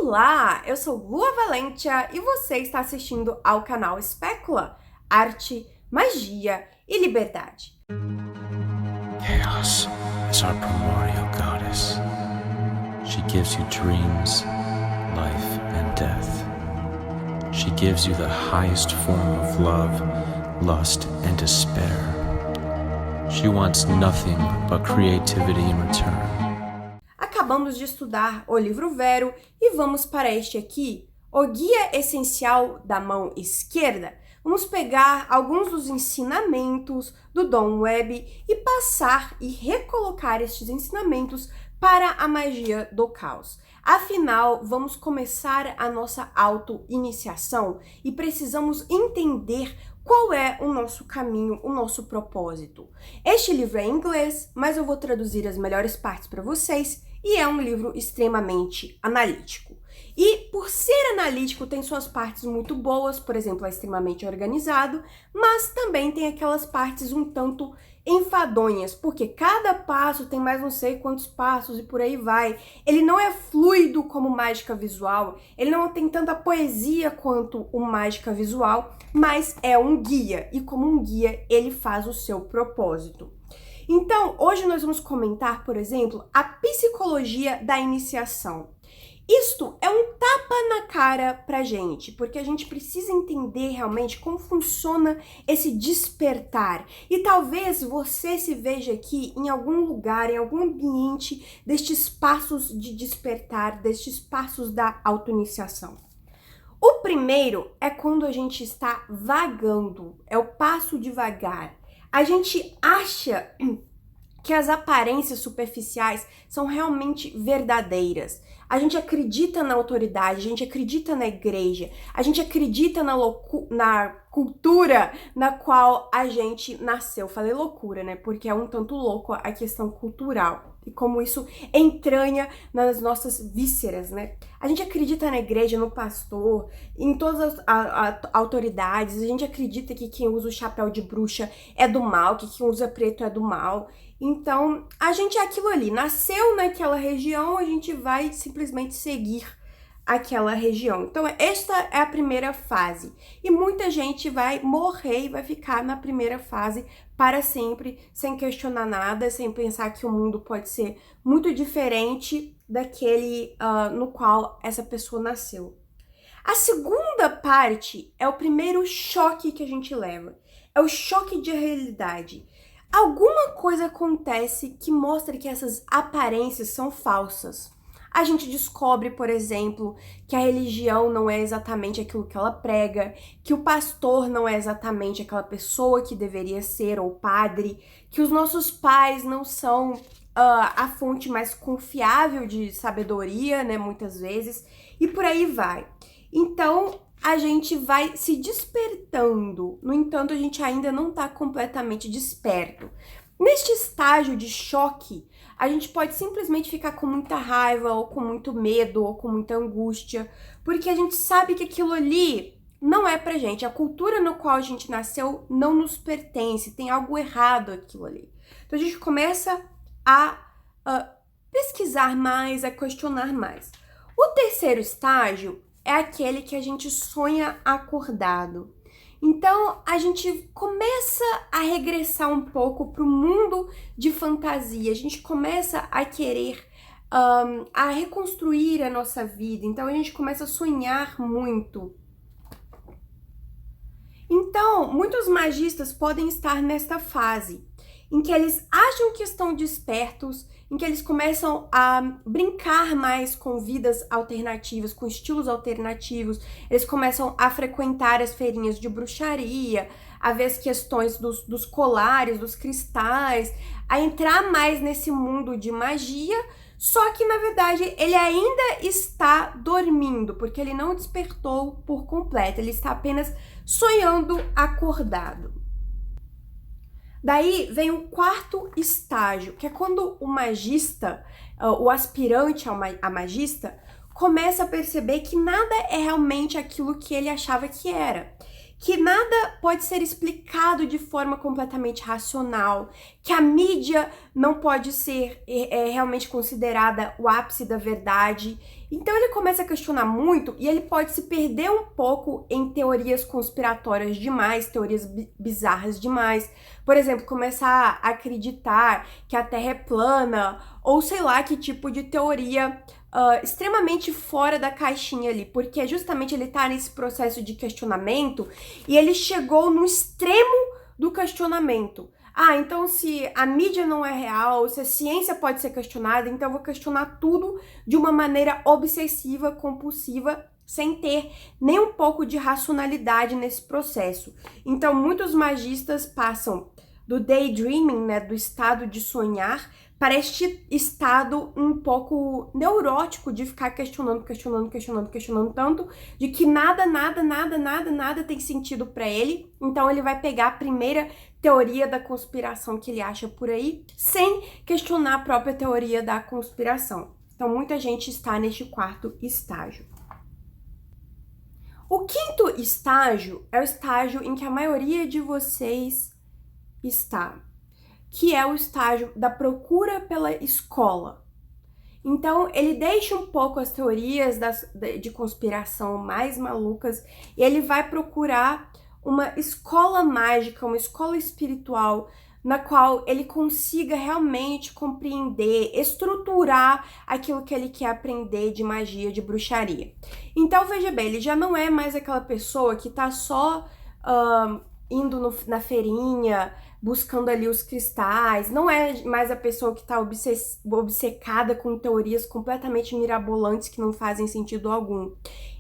Olá, eu sou Lua Valentia e você está assistindo ao canal Espécula, Arte, Magia e Liberdade. Chaos is our primordial goddess. She gives you dreams, life, and death. She gives you the highest form of love, lust, and despair. She wants nothing but creativity in return. Acabamos de estudar o livro Vero e vamos para este aqui, o Guia Essencial da Mão Esquerda. Vamos pegar alguns dos ensinamentos do Dom Webb e passar e recolocar estes ensinamentos para a magia do caos. Afinal, vamos começar a nossa auto-iniciação e precisamos entender qual é o nosso caminho, o nosso propósito. Este livro é em inglês, mas eu vou traduzir as melhores partes para vocês e é um livro extremamente analítico. E por ser analítico tem suas partes muito boas, por exemplo, é extremamente organizado, mas também tem aquelas partes um tanto enfadonhas, porque cada passo tem mais não sei quantos passos e por aí vai. Ele não é fluido como mágica visual, ele não tem tanta poesia quanto o mágica visual, mas é um guia, e como um guia ele faz o seu propósito. Então, hoje nós vamos comentar, por exemplo, a psicologia da iniciação. Isto é um tapa na cara pra gente, porque a gente precisa entender realmente como funciona esse despertar. E talvez você se veja aqui em algum lugar, em algum ambiente destes passos de despertar, destes passos da autoiniciação. O primeiro é quando a gente está vagando, é o passo devagar. A gente acha que as aparências superficiais são realmente verdadeiras. A gente acredita na autoridade, a gente acredita na igreja, a gente acredita na cultura na qual a gente nasceu. Falei loucura, né? Porque é um tanto louco a questão cultural e como isso entranha nas nossas vísceras, né? A gente acredita na igreja, no pastor, em todas as autoridades, a gente acredita que quem usa o chapéu de bruxa é do mal, que quem usa preto é do mal. Então, a gente é aquilo ali, nasceu naquela região, a gente vai simplesmente seguir aquela região. Então, esta é a primeira fase. E muita gente vai morrer e vai ficar na primeira fase para sempre, sem questionar nada, sem pensar que o mundo pode ser muito diferente daquele no qual essa pessoa nasceu. A segunda parte é o primeiro choque que a gente leva. É o choque de realidade. Alguma coisa acontece que mostra que essas aparências são falsas. A gente descobre, por exemplo, que a religião não é exatamente aquilo que ela prega, que o pastor não é exatamente aquela pessoa que deveria ser, ou padre, que os nossos pais não são a fonte mais confiável de sabedoria, né, muitas vezes, e por aí vai. Então, a gente vai se despertando, no entanto, a gente ainda não está completamente desperto. Neste estágio de choque, a gente pode simplesmente ficar com muita raiva, ou com muito medo, ou com muita angústia, porque a gente sabe que aquilo ali não é pra gente. A cultura no qual a gente nasceu não nos pertence, tem algo errado aquilo ali. Então a gente começa a pesquisar mais, a questionar mais. O terceiro estágio é aquele que a gente sonha acordado. Então, a gente começa a regressar um pouco para o mundo de fantasia. A gente começa a querer a reconstruir a nossa vida. Então, a gente começa a sonhar muito. Então, muitos magistas podem estar nesta fase, em que eles acham que estão despertos, em que eles começam a brincar mais com vidas alternativas, com estilos alternativos, eles começam a frequentar as feirinhas de bruxaria, a ver as questões dos colares, dos cristais, a entrar mais nesse mundo de magia, só que na verdade ele ainda está dormindo, porque ele não despertou por completo, ele está apenas sonhando acordado. Daí vem o quarto estágio, que é quando o magista, o aspirante a magista, começa a perceber que nada é realmente aquilo que ele achava que era. que nada pode ser explicado de forma completamente racional, que a mídia não pode ser realmente considerada o ápice da verdade. Então ele começa a questionar muito e ele pode se perder um pouco em teorias conspiratórias demais, teorias bizarras demais. Por exemplo, começar a acreditar que a Terra é plana, ou sei lá que tipo de teoria extremamente fora da caixinha ali, porque justamente ele tá nesse processo de questionamento e ele chegou no extremo do questionamento. Ah, então se a mídia não é real, se a ciência pode ser questionada, então eu vou questionar tudo de uma maneira obsessiva, compulsiva, sem ter nem um pouco de racionalidade nesse processo. Então, muitos magistas passam do daydreaming, né, do estado de sonhar, para este estado um pouco neurótico de ficar questionando tanto, de que nada tem sentido para ele. Então ele vai pegar a primeira teoria da conspiração que ele acha por aí, sem questionar a própria teoria da conspiração. Então muita gente está neste quarto estágio. O quinto estágio é o estágio em que a maioria de vocês está, que é o estágio da procura pela escola. Então, ele deixa um pouco as teorias de conspiração mais malucas e ele vai procurar uma escola mágica, uma escola espiritual, na qual ele consiga realmente compreender, estruturar aquilo que ele quer aprender de magia, de bruxaria. Então, veja bem, ele já não é mais aquela pessoa que tá só indo na feirinha, buscando ali os cristais, não é mais a pessoa que tá obcecada com teorias completamente mirabolantes que não fazem sentido algum.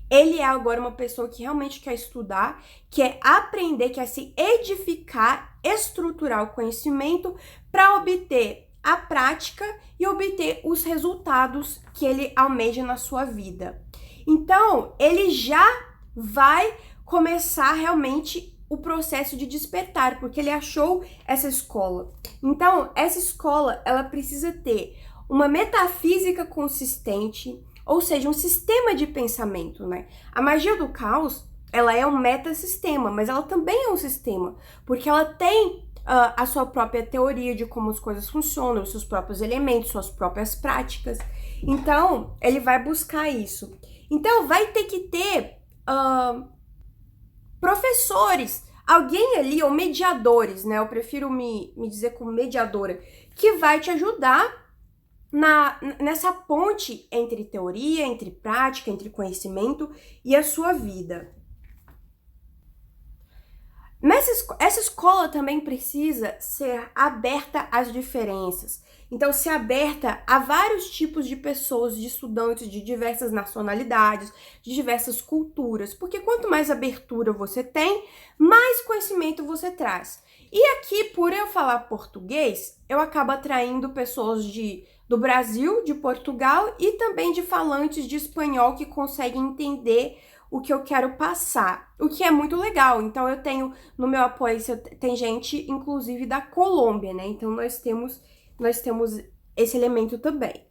Ele é agora uma pessoa que realmente quer estudar, quer aprender, quer se edificar, estruturar o conhecimento para obter a prática e obter os resultados que ele almeja na sua vida. Então, ele já vai começar realmente o processo de despertar, porque ele achou essa escola. Então, essa escola, ela precisa ter uma metafísica consistente, ou seja, um sistema de pensamento, né? A magia do caos, ela é um metasistema, mas ela também é um sistema, porque ela tem a sua própria teoria de como as coisas funcionam, os seus próprios elementos, suas próprias práticas. Então, ele vai buscar isso. Então, vai ter que ter professores, alguém ali, ou mediadores, né? Eu prefiro me dizer como mediadora, que vai te ajudar nessa ponte entre teoria, entre prática, entre conhecimento e a sua vida. Essa escola também precisa ser aberta às diferenças. Então, ser aberta a vários tipos de pessoas, de estudantes de diversas nacionalidades, de diversas culturas. Porque quanto mais abertura você tem, mais conhecimento você traz. E aqui, por eu falar português, eu acabo atraindo pessoas do Brasil, de Portugal e também de falantes de espanhol que conseguem entender o que eu quero passar, o que é muito legal. Então eu tenho no meu apoio, tem gente inclusive da Colômbia, né? Então nós temos esse elemento também.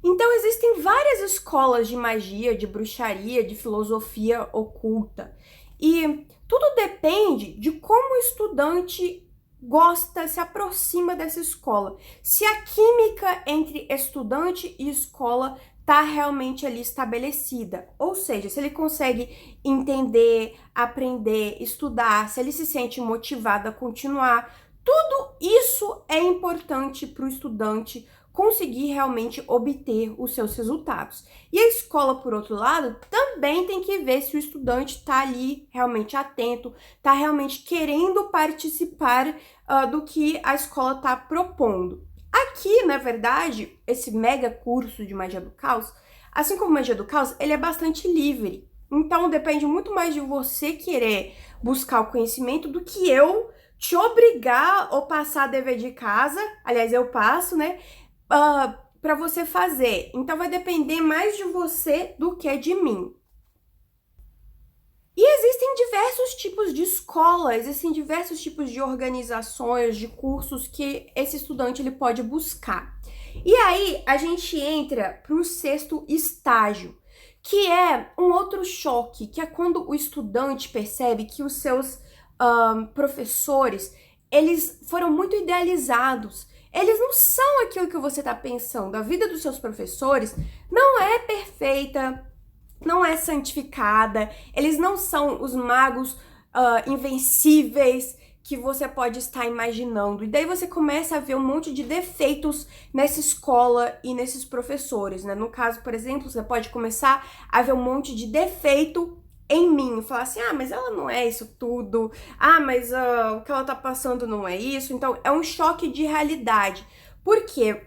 Então existem várias escolas de magia, de bruxaria, de filosofia oculta. E tudo depende de como o estudante gosta, se aproxima dessa escola. Se a química entre estudante e escola tá realmente ali estabelecida. Ou seja, se ele consegue entender, aprender, estudar, se ele se sente motivado a continuar, tudo isso é importante para o estudante conseguir realmente obter os seus resultados. E a escola, por outro lado, também tem que ver se o estudante está ali realmente atento, está realmente querendo participar do que a escola está propondo. Aqui, na verdade, esse mega curso de magia do caos, assim como magia do caos, ele é bastante livre. Então, depende muito mais de você querer buscar o conhecimento do que eu te obrigar ou passar dever de casa. Aliás, eu passo, né? Para você fazer. Então, vai depender mais de você do que de mim. E existem diversos tipos de escola, existem diversos tipos de organizações, de cursos que esse estudante ele pode buscar. E aí, a gente entra para o sexto estágio, que é um outro choque, que é quando o estudante percebe que os seus professores, eles foram muito idealizados. Eles não são aquilo que você está pensando. A vida dos seus professores não é perfeita, não é santificada, eles não são os magos invencíveis que você pode estar imaginando. E daí você começa a ver um monte de defeitos nessa escola e nesses professores, né? No caso, por exemplo, você pode começar a ver um monte de defeito em mim, falar assim, ah, mas ela não é isso tudo, ah, mas o que ela tá passando não é isso. Então, é um choque de realidade. Por quê?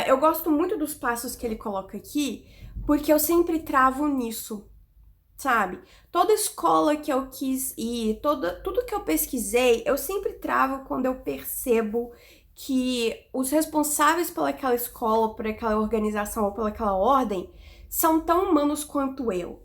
Eu gosto muito dos passos que ele coloca aqui, porque eu sempre travo nisso, sabe? Toda escola que eu quis ir, tudo que eu pesquisei, eu sempre travo quando eu percebo que os responsáveis pelaquela escola, por aquela organização ou pelaquela ordem, são tão humanos quanto eu.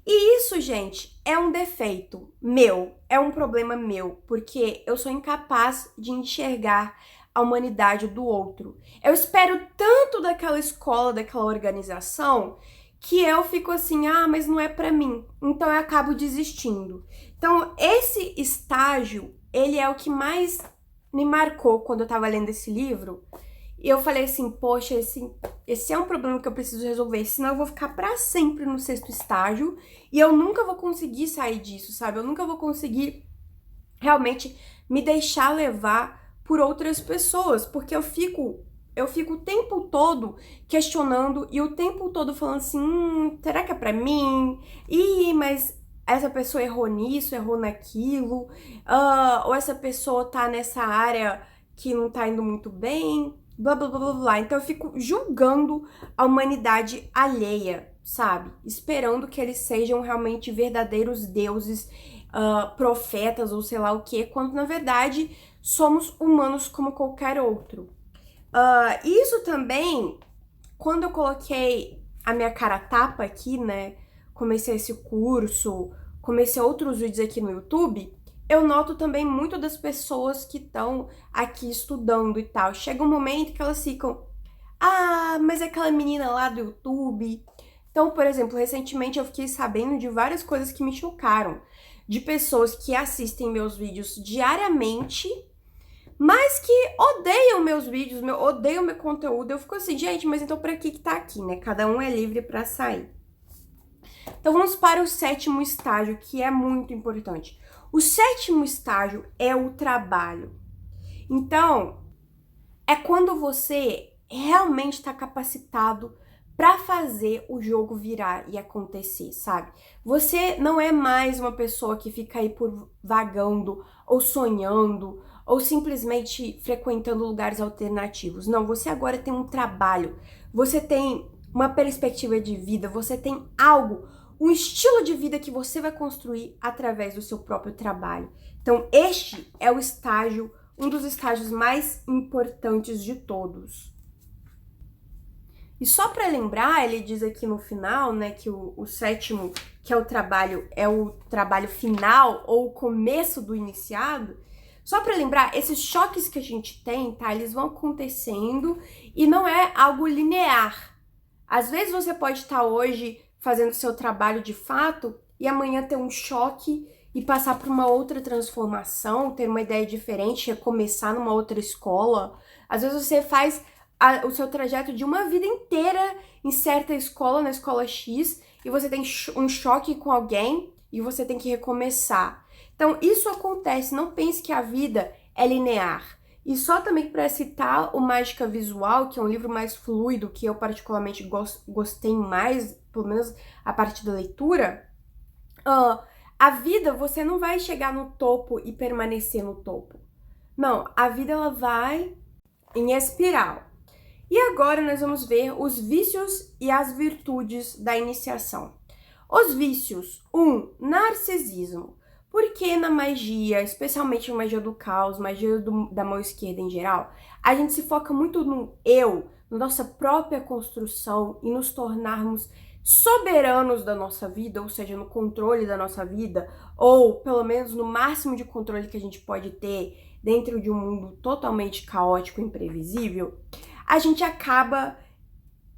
E isso, gente, é um defeito meu, é um problema meu, porque eu sou incapaz de enxergar a humanidade do outro. Eu espero tanto daquela escola, daquela organização, que eu fico assim, ah, mas não é pra mim. Então eu acabo desistindo. Então esse estágio, ele é o que mais me marcou quando eu tava lendo esse livro. E eu falei assim, poxa, esse é um problema que eu preciso resolver, senão eu vou ficar pra sempre no 6º estágio e eu nunca vou conseguir sair disso, sabe? Eu nunca vou conseguir realmente me deixar levar por outras pessoas, porque eu fico o tempo todo questionando e o tempo todo falando assim, será que é pra mim? Ih, mas essa pessoa errou nisso, errou naquilo, ou essa pessoa tá nessa área que não tá indo muito bem, blá, blá, blá, blá, blá. Então eu fico julgando a humanidade alheia, sabe? Esperando que eles sejam realmente verdadeiros deuses, profetas ou sei lá o que, quando na verdade somos humanos como qualquer outro. Isso também, quando eu coloquei a minha cara a tapa aqui, né, comecei esse curso, comecei outros vídeos aqui no YouTube, eu noto também muito das pessoas que estão aqui estudando e tal. Chega um momento que elas ficam, ah, mas é aquela menina lá do YouTube. Então, por exemplo, recentemente eu fiquei sabendo de várias coisas que me chocaram, de pessoas que assistem meus vídeos diariamente, mas que odeiam meus vídeos, odeiam meu conteúdo. Eu fico assim, gente, mas então pra que tá aqui, né? Cada um é livre pra sair. Então vamos para o 7º estágio, que é muito importante. O 7º estágio é o trabalho. Então, é quando você realmente está capacitado para fazer o jogo virar e acontecer, sabe? Você não é mais uma pessoa que fica aí por vagando ou sonhando ou simplesmente frequentando lugares alternativos. Não, você agora tem um trabalho, você tem uma perspectiva de vida, você tem algo, um estilo de vida que você vai construir através do seu próprio trabalho. Então, este é o estágio, um dos estágios mais importantes de todos. E só para lembrar, ele diz aqui no final, né, que o 7º, que é o trabalho final ou o começo do iniciado. Só para lembrar, esses choques que a gente tem, tá, eles vão acontecendo e não é algo linear. Às vezes você pode estar hoje fazendo seu trabalho de fato e amanhã ter um choque e passar por uma outra transformação, ter uma ideia diferente, recomeçar numa outra escola. Às vezes você faz o seu trajeto de uma vida inteira em certa escola, na escola X, e você tem um choque com alguém e você tem que recomeçar. Então, isso acontece, não pense que a vida é linear. E só também para citar o Mágica Visual, que é um livro mais fluido, que eu particularmente gostei mais, pelo menos a partir da leitura, a vida, você não vai chegar no topo e permanecer no topo. Não, a vida ela vai em espiral. E agora nós vamos ver os vícios e as virtudes da iniciação. Os vícios. 1. Narcisismo. Porque na magia, especialmente na magia do caos, magia da mão esquerda em geral, a gente se foca muito no eu, na nossa própria construção e nos tornarmos soberanos da nossa vida, ou seja, no controle da nossa vida, ou pelo menos no máximo de controle que a gente pode ter dentro de um mundo totalmente caótico e imprevisível. A gente acaba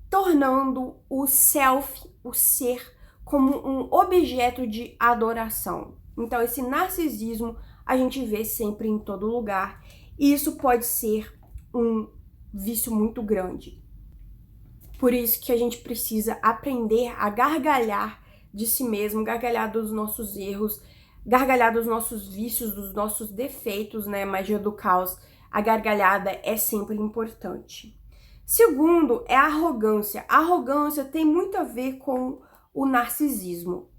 tornando o self, o ser, como um objeto de adoração. Então, esse narcisismo a gente vê sempre em todo lugar, e isso pode ser um vício muito grande. Por isso que a gente precisa aprender a gargalhar de si mesmo, gargalhar dos nossos erros, gargalhar dos nossos vícios, dos nossos defeitos, né? Magia do caos, a gargalhada é sempre importante. Segundo é a arrogância. A arrogância tem muito a ver com o narcisismo.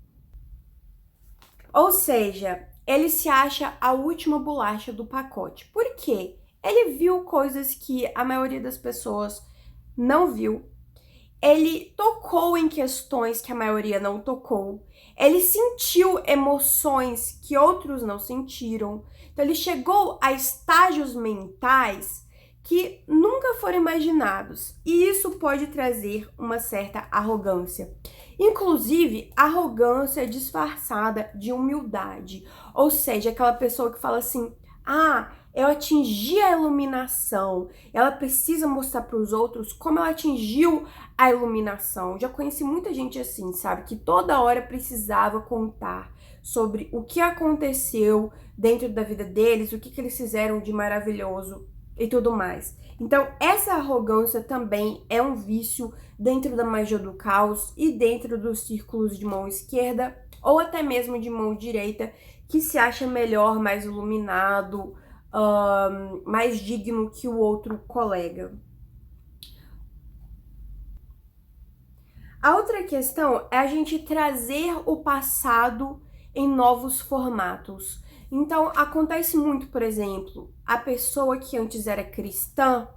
Ou seja, ele se acha a última bolacha do pacote. Por quê? Ele viu coisas que a maioria das pessoas não viu. Ele tocou em questões que a maioria não tocou. Ele sentiu emoções que outros não sentiram. Então, ele chegou a estágios mentais que nunca foram imaginados. E isso pode trazer uma certa arrogância. Inclusive, arrogância disfarçada de humildade. Ou seja, aquela pessoa que fala assim, eu atingi a iluminação. Ela precisa mostrar para os outros como ela atingiu a iluminação. Já conheci muita gente assim, sabe? Que toda hora precisava contar sobre o que aconteceu dentro da vida deles, o que eles fizeram de maravilhoso e tudo mais. Então, essa arrogância também é um vício dentro da magia do caos e dentro dos círculos de mão esquerda ou até mesmo de mão direita, que se acha melhor, mais iluminado, mais digno que o outro colega. A outra questão é a gente trazer o passado em novos formatos. Então, acontece muito, por exemplo, a pessoa que antes era cristã,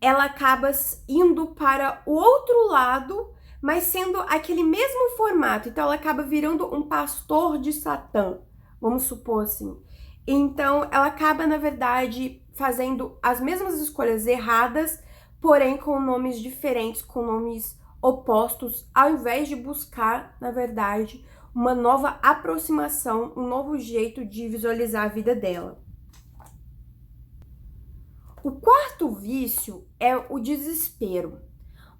ela acaba indo para o outro lado, mas sendo aquele mesmo formato. Então, ela acaba virando um pastor de Satã, vamos supor assim. Então, ela acaba, na verdade, fazendo as mesmas escolhas erradas, porém com nomes diferentes, com nomes opostos, ao invés de buscar, na verdade, uma nova aproximação, um novo jeito de visualizar a vida dela. O quarto vício é o desespero.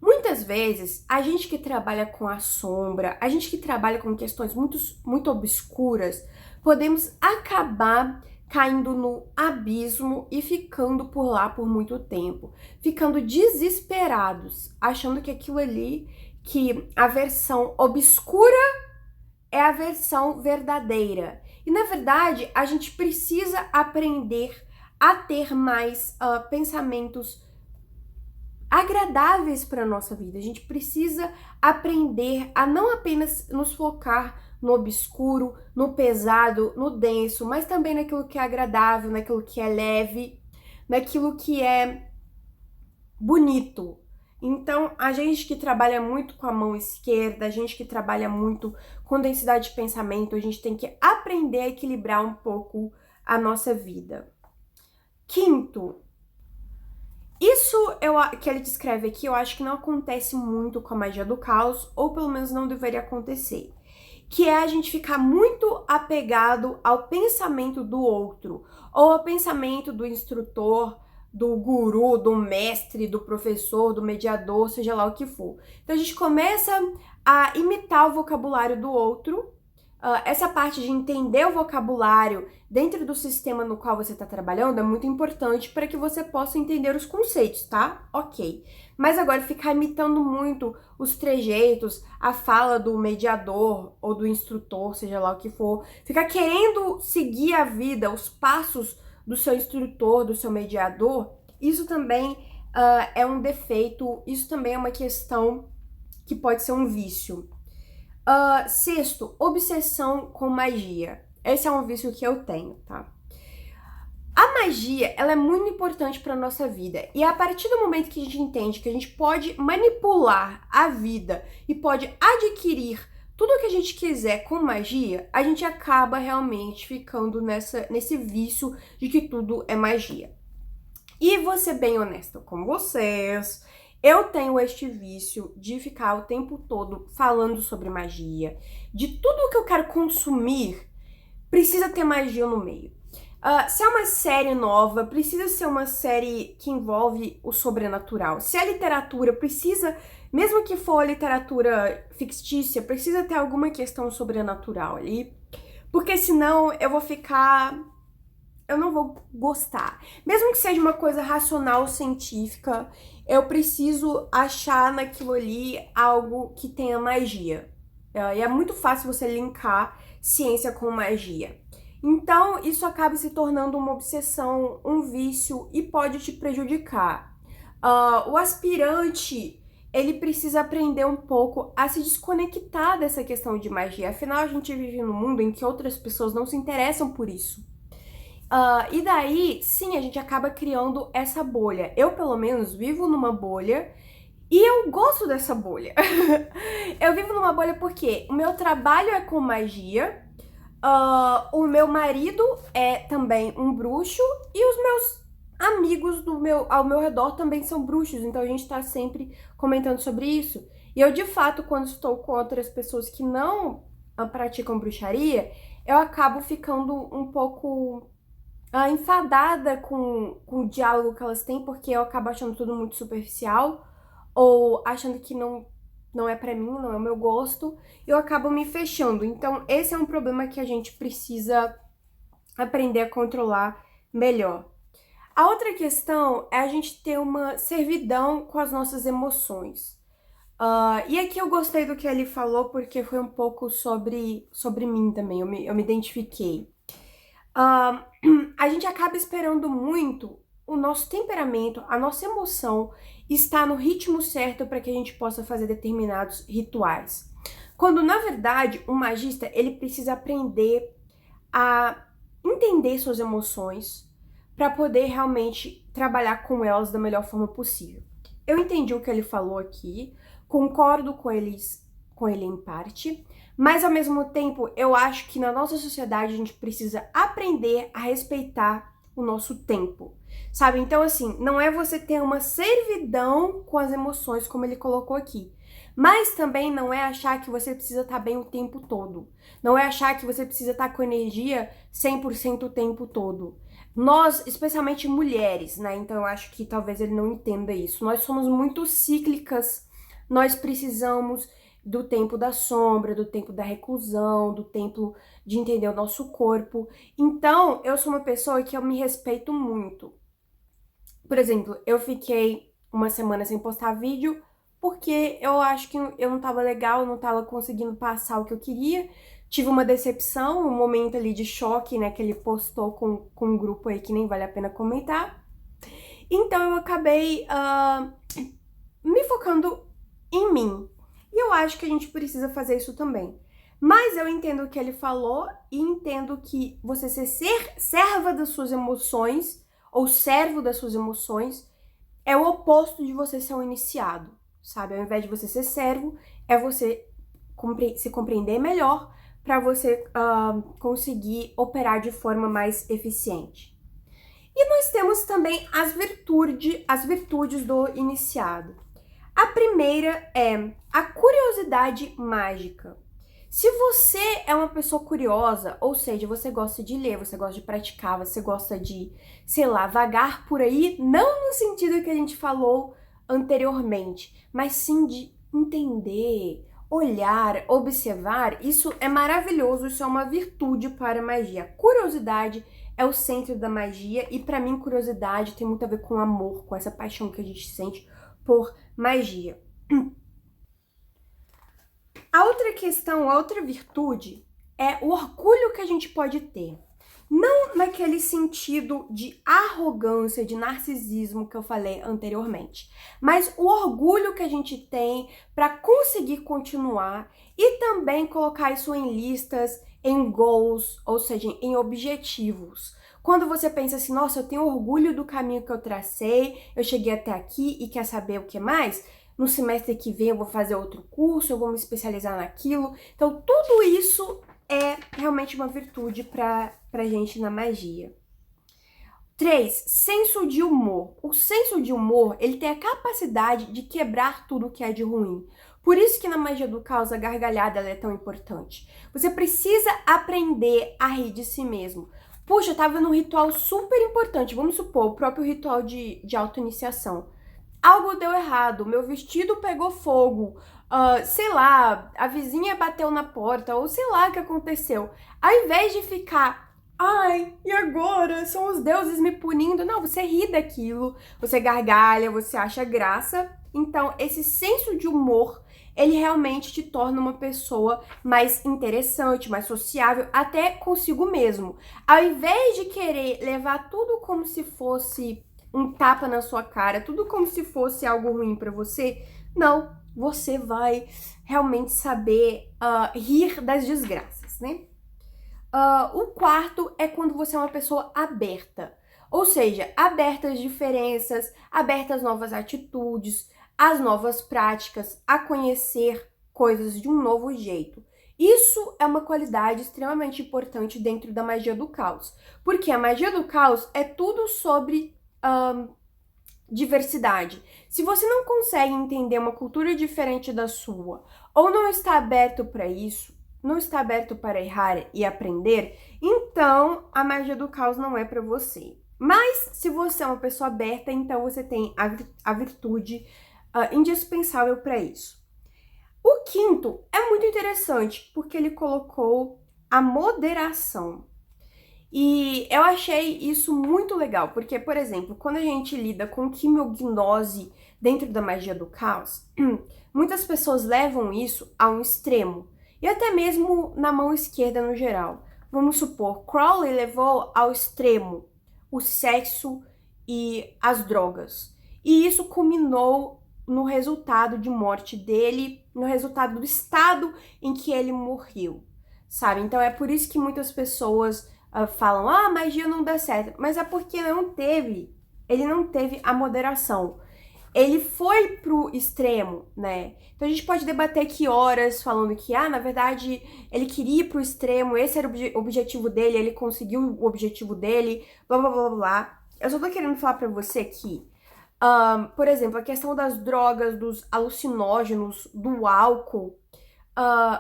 Muitas vezes, a gente que trabalha com a sombra, a gente que trabalha com questões muito obscuras, podemos acabar caindo no abismo e ficando por lá por muito tempo, ficando desesperados, achando que aquilo ali, que a versão obscura é a versão verdadeira. E na verdade, a gente precisa aprender a ter mais pensamentos agradáveis para a nossa vida. A gente precisa aprender a não apenas nos focar no obscuro, no pesado, no denso, mas também naquilo que é agradável, naquilo que é leve, naquilo que é bonito. Então, a gente que trabalha muito com a mão esquerda, a gente que trabalha muito com densidade de pensamento, a gente tem que aprender a equilibrar um pouco a nossa vida. Quinto, isso que ele descreve aqui, eu acho que não acontece muito com a magia do caos, ou pelo menos não deveria acontecer, que é a gente ficar muito apegado ao pensamento do outro, ou ao pensamento do instrutor, do guru, do mestre, do professor, do mediador, seja lá o que for. Então a gente começa a imitar o vocabulário do outro. Essa parte de entender o vocabulário dentro do sistema no qual você está trabalhando é muito importante para que você possa entender os conceitos, tá? Ok. Mas agora ficar imitando muito os trejeitos, a fala do mediador ou do instrutor, seja lá o que for, ficar querendo seguir a vida, os passos do seu instrutor, do seu mediador, isso também é um defeito, isso também é uma questão que pode ser um vício. Sexto, obsessão com magia. Esse é um vício que eu tenho, tá? A magia, ela é muito importante para nossa vida. E a partir do momento que a gente entende que a gente pode manipular a vida e pode adquirir tudo o que a gente quiser com magia, a gente acaba realmente ficando nesse vício de que tudo é magia. E vou ser bem honesta com vocês, eu tenho este vício de ficar o tempo todo falando sobre magia, de tudo que eu quero consumir, precisa ter magia no meio. Se é uma série nova, precisa ser uma série que envolve o sobrenatural. Se é literatura, precisa Mesmo que for literatura fictícia, precisa ter alguma questão sobrenatural ali, porque senão eu não vou gostar. Mesmo que seja uma coisa racional, científica, eu preciso achar naquilo ali algo que tenha magia. E é muito fácil você linkar ciência com magia. Então, isso acaba se tornando uma obsessão, um vício e pode te prejudicar. O aspirante, ele precisa aprender um pouco a se desconectar dessa questão de magia. Afinal, a gente vive num mundo em que outras pessoas não se interessam por isso. E daí, sim, a gente acaba criando essa bolha. Eu, pelo menos, vivo numa bolha e eu gosto dessa bolha. Eu vivo numa bolha porque o meu trabalho é com magia, o meu marido é também um bruxo e os meus amigos ao meu redor também são bruxos, então a gente tá sempre comentando sobre isso. E eu, de fato, quando estou com outras pessoas que não praticam bruxaria, eu acabo ficando um pouco enfadada com o diálogo que elas têm, porque eu acabo achando tudo muito superficial, ou achando que não é pra mim, não é o meu gosto, e eu acabo me fechando. Então, esse é um problema que a gente precisa aprender a controlar melhor. A outra questão é a gente ter uma servidão com as nossas emoções. E aqui eu gostei do que ele falou, porque foi um pouco sobre mim também, eu me identifiquei. A gente acaba esperando muito o nosso temperamento, a nossa emoção estar no ritmo certo para que a gente possa fazer determinados rituais. Quando, na verdade, um magista, ele precisa aprender a entender suas emoções para poder realmente trabalhar com elas da melhor forma possível. Eu entendi o que ele falou aqui, concordo com ele em parte, mas ao mesmo tempo eu acho que na nossa sociedade a gente precisa aprender a respeitar o nosso tempo, sabe? Então, assim, não é você ter uma servidão com as emoções, como ele colocou aqui, mas também não é achar que você precisa estar bem o tempo todo, não é achar que você precisa estar com energia 100% o tempo todo. Nós, especialmente mulheres, né? Então eu acho que talvez ele não entenda isso. Nós somos muito cíclicas, nós precisamos do tempo da sombra, do tempo da reclusão, do tempo de entender o nosso corpo. Então, eu sou uma pessoa que eu me respeito muito. Por exemplo, eu fiquei uma semana sem postar vídeo porque eu acho que eu não tava legal, eu não tava conseguindo passar o que eu queria. Tive uma decepção, um momento ali de choque, né, que ele postou com um grupo aí que nem vale a pena comentar. Então, eu acabei me focando em mim. E eu acho que a gente precisa fazer isso também. Mas eu entendo o que ele falou e entendo que você ser serva das suas emoções ou servo das suas emoções é o oposto de você ser um iniciado, sabe? Ao invés de você ser servo, é você se compreender melhor para você conseguir operar de forma mais eficiente. E nós temos também as virtudes do iniciado. A primeira é a curiosidade mágica. Se você é uma pessoa curiosa, ou seja, você gosta de ler, você gosta de praticar, você gosta de, sei lá, vagar por aí, não no sentido que a gente falou anteriormente, mas sim de entender, olhar, observar, isso é maravilhoso, isso é uma virtude para a magia. Curiosidade é o centro da magia e para mim curiosidade tem muito a ver com amor, com essa paixão que a gente sente por magia. A outra questão, a outra virtude é o orgulho que a gente pode ter. Não naquele sentido de arrogância, de narcisismo que eu falei anteriormente, mas o orgulho que a gente tem para conseguir continuar e também colocar isso em listas, em goals, ou seja, em objetivos. Quando você pensa assim, nossa, eu tenho orgulho do caminho que eu tracei, eu cheguei até aqui e quer saber o que mais? No semestre que vem eu vou fazer outro curso, eu vou me especializar naquilo. Então, tudo isso é realmente uma virtude pra gente na magia. 3. Senso de humor. O senso de humor, ele tem a capacidade de quebrar tudo que é de ruim. Por isso que na magia do caos a gargalhada ela é tão importante. Você precisa aprender a rir de si mesmo. Puxa, eu tava num ritual super importante, vamos supor, o próprio ritual de auto-iniciação. algo deu errado, meu vestido pegou fogo, sei lá, a vizinha bateu na porta, ou sei lá o que aconteceu. Ao invés de ficar, ai, e agora? São os deuses me punindo. Não, você ri daquilo, você gargalha, você acha graça. Então, esse senso de humor, ele realmente te torna uma pessoa mais interessante, mais sociável, até consigo mesmo. Ao invés de querer levar tudo como se fosse um tapa na sua cara, tudo como se fosse algo ruim pra você, não, você vai realmente saber rir das desgraças, né? O quarto é quando você é uma pessoa aberta, ou seja, aberta às diferenças, aberta às novas atitudes, às novas práticas, a conhecer coisas de um novo jeito. Isso é uma qualidade extremamente importante dentro da magia do caos, porque a magia do caos é tudo sobre diversidade. Se você não consegue entender uma cultura diferente da sua, ou não está aberto para isso, não está aberto para errar e aprender, então a magia do caos não é para você. Mas se você é uma pessoa aberta, então você tem a virtude indispensável para isso. O quinto é muito interessante, porque ele colocou a moderação. E eu achei isso muito legal, porque, por exemplo, quando a gente lida com quimiognose dentro da magia do caos, muitas pessoas levam isso a um extremo, e até mesmo na mão esquerda no geral. Vamos supor, Crowley levou ao extremo o sexo e as drogas, e isso culminou no resultado de morte dele, no resultado do estado em que ele morreu, sabe? Então é por isso que muitas pessoas falam, a magia não dá certo, mas é porque ele não teve a moderação. Ele foi pro extremo, né? Então a gente pode debater aqui horas falando que, na verdade, ele queria ir pro extremo, esse era o objetivo dele, ele conseguiu o objetivo dele, blá, blá, blá, blá. Eu só tô querendo falar pra você que, por exemplo, a questão das drogas, dos alucinógenos, do álcool,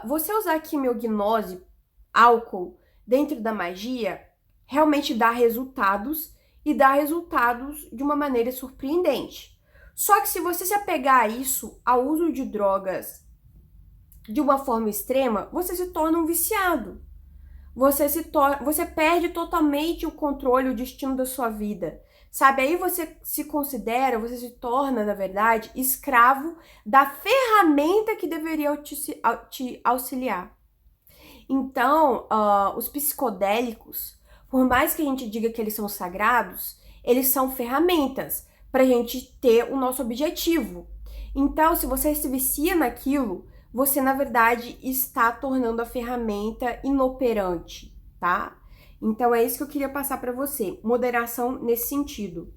você usar quimiognose, álcool, dentro da magia, realmente dá resultados, e dá resultados de uma maneira surpreendente. Só que se você se apegar a isso, ao uso de drogas de uma forma extrema, você se torna um viciado. Você perde totalmente o controle, o destino da sua vida. Sabe, aí você se torna, na verdade, escravo da ferramenta que deveria te auxiliar. Então, os psicodélicos, por mais que a gente diga que eles são sagrados, eles são ferramentas para a gente ter o nosso objetivo. Então, se você se vicia naquilo, você, na verdade, está tornando a ferramenta inoperante, tá? Então, é isso que eu queria passar para você. Moderação nesse sentido.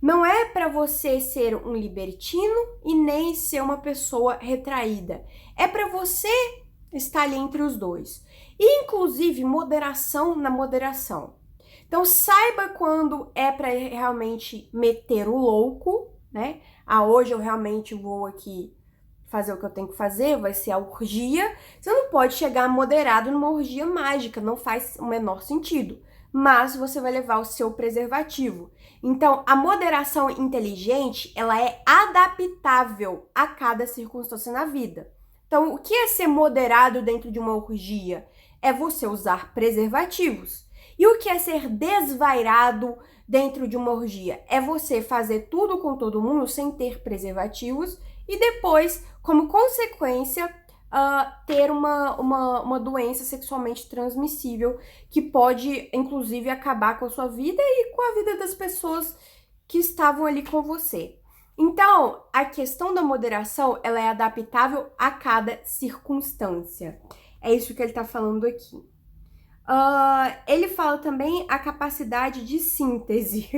Não é para você ser um libertino e nem ser uma pessoa retraída. É para você estar ali entre os dois. E, inclusive, moderação na moderação. Então, saiba quando é para realmente meter o louco, né? Hoje eu realmente vou aqui fazer o que eu tenho que fazer, vai ser a orgia. Você não pode chegar moderado numa orgia mágica, não faz o menor sentido. Mas você vai levar o seu preservativo. Então, a moderação inteligente, ela é adaptável a cada circunstância na vida. Então, o que é ser moderado dentro de uma orgia? É você usar preservativos. E o que é ser desvairado dentro de uma orgia? É você fazer tudo com todo mundo sem ter preservativos e depois, como consequência, ter uma doença sexualmente transmissível que pode, inclusive, acabar com a sua vida e com a vida das pessoas que estavam ali com você. Então, a questão da moderação, ela é adaptável a cada circunstância. É isso que ele está falando aqui. Ele fala também a capacidade de síntese.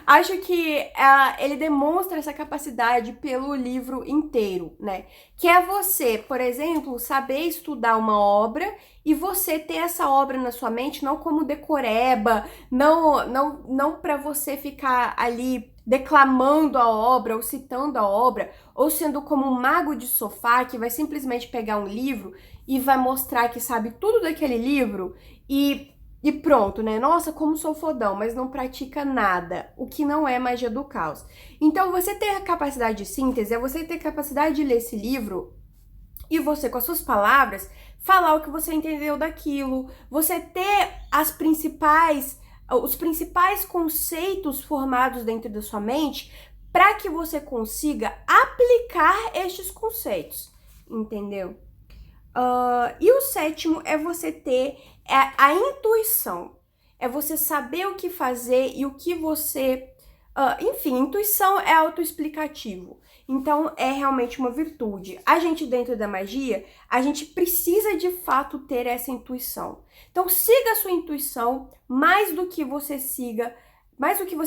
Acho que ele demonstra essa capacidade pelo livro inteiro, né? Que é você, por exemplo, saber estudar uma obra e você ter essa obra na sua mente não como decoreba, não para você ficar ali declamando a obra ou citando a obra, ou sendo como um mago de sofá que vai simplesmente pegar um livro e vai mostrar que sabe tudo daquele livro e e pronto, né? Nossa, como sou fodão, mas não pratica nada, o que não é magia do caos. Então, você ter a capacidade de síntese é você ter a capacidade de ler esse livro e você, com as suas palavras, falar o que você entendeu daquilo, você ter os principais conceitos formados dentro da sua mente para que você consiga aplicar estes conceitos, entendeu? E o sétimo é você ter a intuição. É você saber o que fazer e o que você... enfim, intuição é autoexplicativo. Então, é realmente uma virtude. A gente, dentro da magia, a gente precisa, de fato, ter essa intuição. Então, siga a sua intuição mais do que você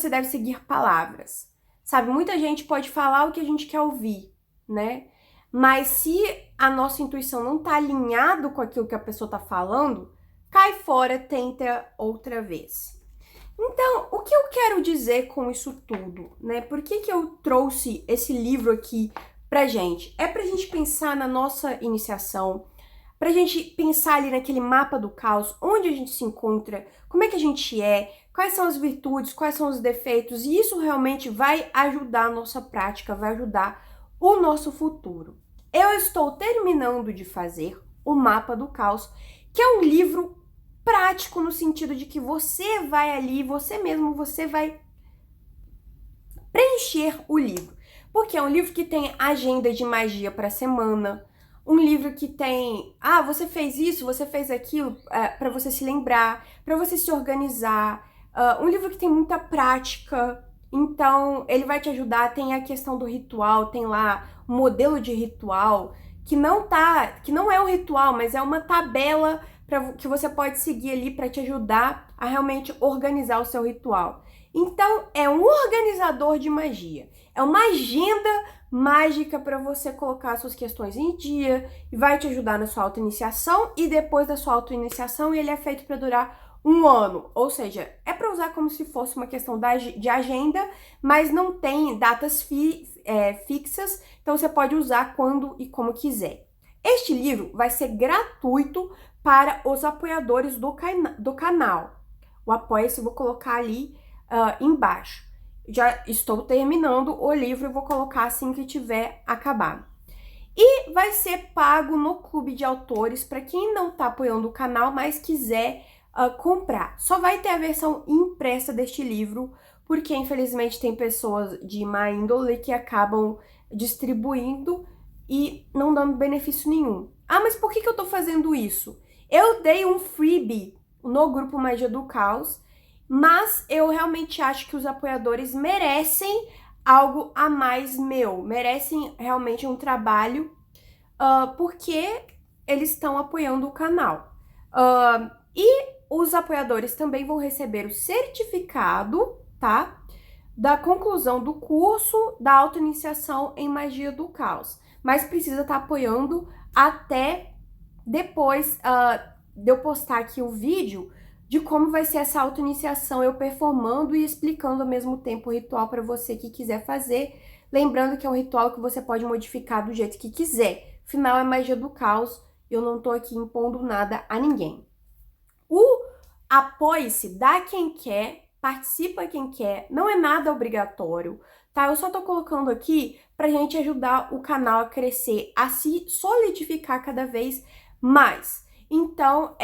deve seguir palavras. Sabe, muita gente pode falar o que a gente quer ouvir, né? Mas se a nossa intuição não tá alinhado com aquilo que a pessoa tá falando, cai fora, tenta outra vez. Então, o que eu quero dizer com isso tudo, né? Por que eu trouxe esse livro aqui pra gente? É pra gente pensar na nossa iniciação, pra gente pensar ali naquele mapa do caos, onde a gente se encontra, como é que a gente é, quais são as virtudes, quais são os defeitos, e isso realmente vai ajudar a nossa prática, vai ajudar o nosso futuro. Eu estou terminando de fazer o Mapa do Caos, que é um livro prático no sentido de que você vai ali, você vai preencher o livro. Porque é um livro que tem agenda de magia para a semana, um livro que tem, você fez isso, você fez aquilo, para você se lembrar, para você se organizar, um livro que tem muita prática. Então, ele vai te ajudar, tem a questão do ritual, tem lá um modelo de ritual, que não é um ritual, mas é uma tabela que você pode seguir ali para te ajudar a realmente organizar o seu ritual. Então, é um organizador de magia. É uma agenda mágica para você colocar suas questões em dia e vai te ajudar na sua autoiniciação, e depois da sua autoiniciação ele é feito para durar 1 ano, ou seja, é para usar como se fosse uma questão de agenda, mas não tem datas fixas, então você pode usar quando e como quiser. Este livro vai ser gratuito para os apoiadores do canal. O apoia-se eu vou colocar ali embaixo. Já estou terminando o livro e vou colocar assim que tiver acabado. E vai ser pago no Clube de Autores para quem não está apoiando o canal, mas quiser comprar. Só vai ter a versão impressa deste livro, porque infelizmente tem pessoas de má índole que acabam distribuindo e não dando benefício nenhum. Mas por que eu tô fazendo isso? Eu dei um freebie no grupo Magia do Caos, mas eu realmente acho que os apoiadores merecem algo a mais meu, merecem realmente um trabalho, porque eles estão apoiando o canal. E os apoiadores também vão receber o certificado, tá? Da conclusão do curso da autoiniciação em Magia do Caos. Mas precisa estar apoiando até depois de eu postar aqui o vídeo de como vai ser essa autoiniciação, eu performando e explicando ao mesmo tempo o ritual para você que quiser fazer. Lembrando que é um ritual que você pode modificar do jeito que quiser. Afinal, é Magia do Caos, eu não tô aqui impondo nada a ninguém. O apoie-se dá quem quer, participa quem quer, não é nada obrigatório, tá? Eu só tô colocando aqui pra gente ajudar o canal a crescer, a se solidificar cada vez mais. Então,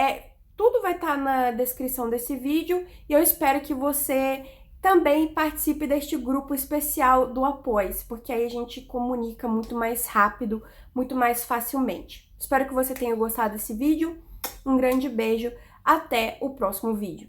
tudo vai estar na descrição desse vídeo e eu espero que você também participe deste grupo especial do Apoie-se, porque aí a gente comunica muito mais rápido, muito mais facilmente. Espero que você tenha gostado desse vídeo. Um grande beijo, até o próximo vídeo.